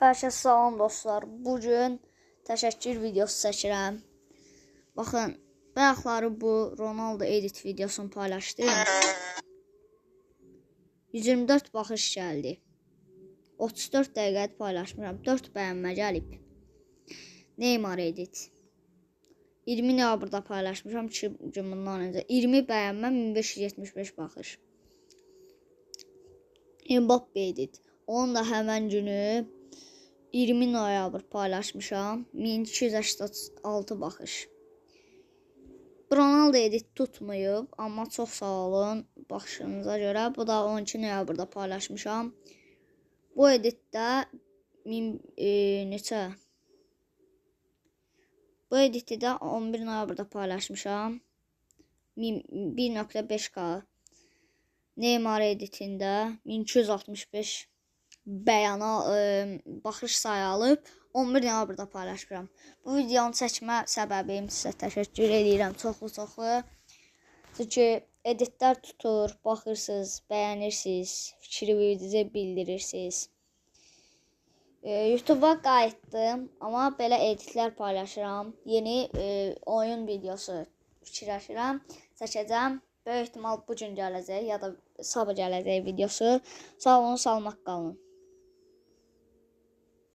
Hər kəs salam dostlar. Bugün təşəkkür videosu çəkirəm. Baxın, bayaqları bu Ronaldo edit videosunu paylaşdım. 124 baxış gəldi. 34 dəqiqədə paylaşmışam. 4 bəyənmə gəlib. Neymar edit. 20 noyabrda paylaşmışam. 2 gün bundan öncə. 20 bəyənmə, 1575 baxış. Mbappe edit. Onun da həmən günü 20 noyabr paylaşmışam. 1286 baxış. Ronaldo edit tutmayıb, amma çox sağ olun baxışınıza görə. Bu da 12 noyabrda paylaşmışam. Bu editdə neçə? Bu editi də 11 noyabrda paylaşmışam. 1.5K. Neymar editində 1265 bəyana baxış sayı alıb 11 noyabrda paylaşmışam. Bu videonu çəkmə səbəbim sizə təşəkkür edirəm çoxlu. Çünki editlər tutur, baxırsınız, bəyənirsiniz, fikrinizi bildirirsiniz. YouTube'a qayıtdım, amma belə editlər paylaşıram. Yeni oyun videosu fikirləşirəm, çəkəcəm. Böyük ehtimal bu gün gələcək ya da sabah gələcək videosu. Sağ olun, salamat qalın.